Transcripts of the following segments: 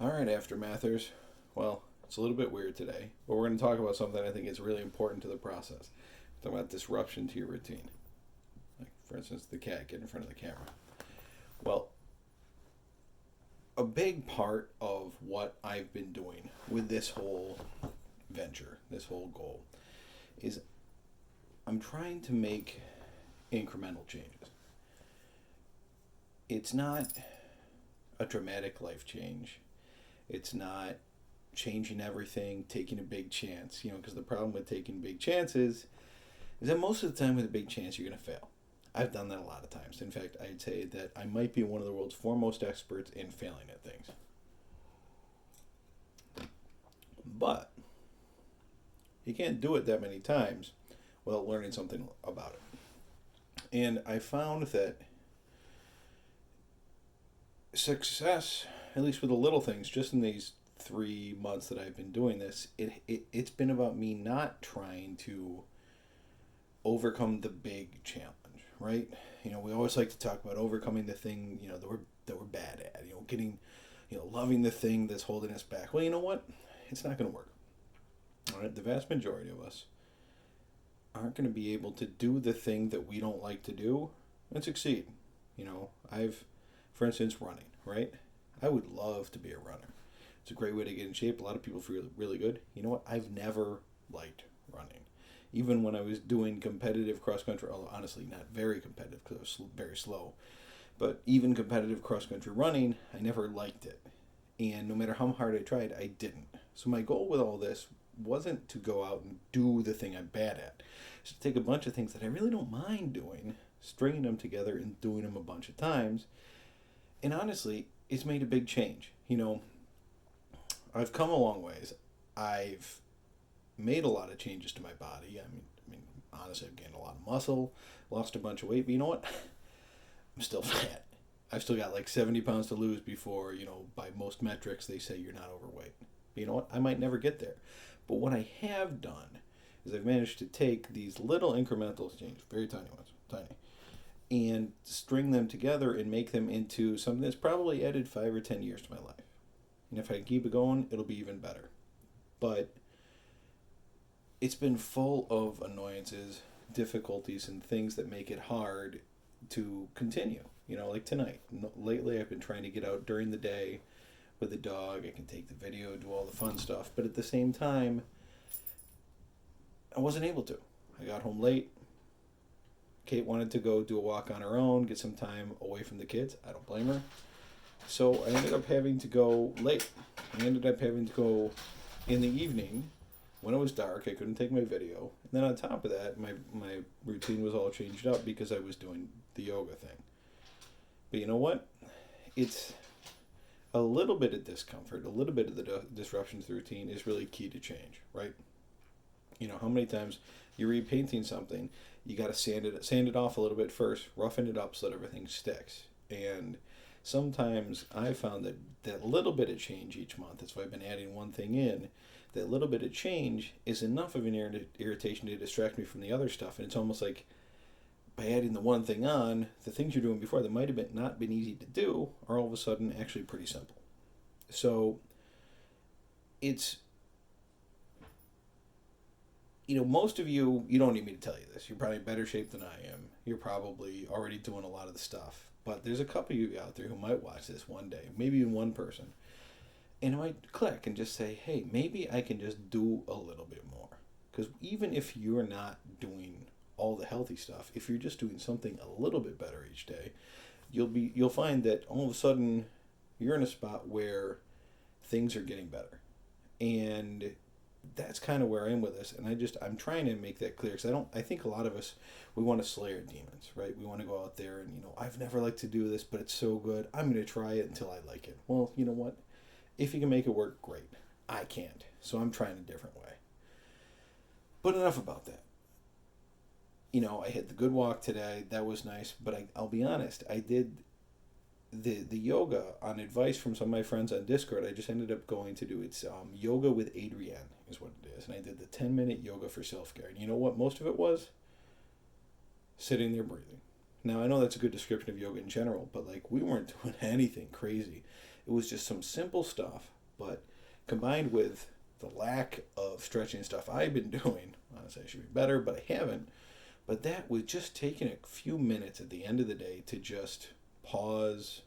All right, Aftermathers. Well, it's a little bit weird today, but we're going to talk about something I think is really important to the process. Talk about disruption to your routine. Like, for instance, the cat getting in front of the camera. Well, a big part of what I've been doing with this whole venture, this whole goal, is I'm trying to make incremental changes. It's not a dramatic life change. It's not changing everything, taking a big chance, because the problem with taking big chances is that most of the time with a big chance you're going to fail. I've done that a lot of times. In fact, I'd say that I might be one of the world's foremost experts in failing at things. But you can't do it that many times without learning something about it. And I found that success, at least with the little things, just in these 3 months that I've been doing this, it's been about me not trying to overcome the big challenge, right? We always like to talk about overcoming the thing, that we're bad at, getting, loving the thing that's holding us back. Well, you know what? It's not going to work. All right, the vast majority of us aren't going to be able to do the thing that we don't like to do and succeed. I've, for instance, running, right? I would love to be a runner. It's a great way to get in shape. A lot of people feel really good. You know what? I've never liked running. Even when I was doing competitive cross country, although honestly not very competitive because I was very slow, but even competitive cross country running, I never liked it. And no matter how hard I tried, I didn't. So my goal with all this wasn't to go out and do the thing I'm bad at. It's to take a bunch of things that I really don't mind doing, stringing them together and doing them a bunch of times. And honestly, it's made a big change. I've come a long ways. I've made a lot of changes to my body. I mean, honestly, I've gained a lot of muscle, lost a bunch of weight. But you know what? I'm still fat. I've still got like 70 pounds to lose before, by most metrics, they say you're not overweight. But you know what? I might never get there. But what I have done is I've managed to take these little incremental changes, very tiny ones, tiny, and string them together and make them into something that's probably added 5 or 10 years to my life. And if I keep it going, it'll be even better. But it's been full of annoyances, difficulties, and things that make it hard to continue. Like tonight. Lately, I've been trying to get out during the day with the dog. I can take the video, do all the fun stuff. But at the same time, I wasn't able to. I got home late. Kate wanted to go do a walk on her own, get some time away from the kids. I don't blame her. So I ended up having to go late. I ended up having to go in the evening when it was dark. I couldn't take my video. And then on top of that, my routine was all changed up because I was doing the yoga thing. But you know what? It's a little bit of discomfort, a little bit of the disruption to the routine is really key to change, right? How many times you're repainting something, you got to sand it off a little bit first, roughen it up so that everything sticks. And sometimes I found that that little bit of change each month, that's why I've been adding one thing in, that little bit of change is enough of an irritation to distract me from the other stuff. And it's almost like by adding the one thing on, the things you're doing before that might have not been easy to do are all of a sudden actually pretty simple. So it's, most of you don't need me to tell you this. You're probably in better shape than I am. You're probably already doing a lot of the stuff. But there's a couple of you out there who might watch this one day, maybe even one person, and it might click and just say, hey, maybe I can just do a little bit more. Because even if you're not doing all the healthy stuff, if you're just doing something a little bit better each day, you'll find that all of a sudden you're in a spot where things are getting better. And that's kind of where I am with this, and I'm trying to make that clear because I think a lot of us, we want to slay our demons, right? We want to go out there and I've never liked to do this, but it's so good, I'm going to try it until I like it. Well, you know what? If you can make it work, great. I can't, so I'm trying a different way. But enough about that. I hit the good walk today. That was nice, but I'll be honest. I did the yoga on advice from some of my friends on Discord. I just ended up going to do it's yoga with Adriene is what it is, and I did the 10-minute yoga for self-care. And you know what? Most of it was sitting there breathing. Now I know that's a good description of yoga in general, but like we weren't doing anything crazy. It was just some simple stuff, but combined with the lack of stretching stuff I've been doing, honestly, I should be better, but I haven't. But that was just taking a few minutes at the end of the day to just pause,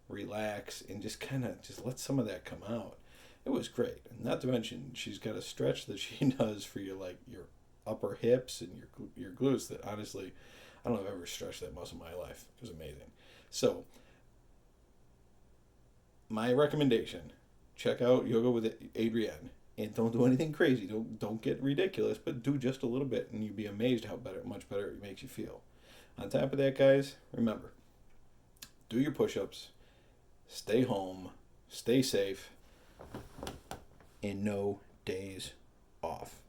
relax, and just kind of just let some of that come out. It was great. And not to mention, she's got a stretch that she does for your your upper hips and your glutes that honestly, I don't know if I've ever stretched that muscle in my life. It was amazing. So, my recommendation, check out Yoga with Adriene. And don't do anything crazy. Don't get ridiculous, but do just a little bit, and you'd be amazed how much better it makes you feel. On top of that, guys, remember, do your push-ups, stay home, stay safe, and no days off.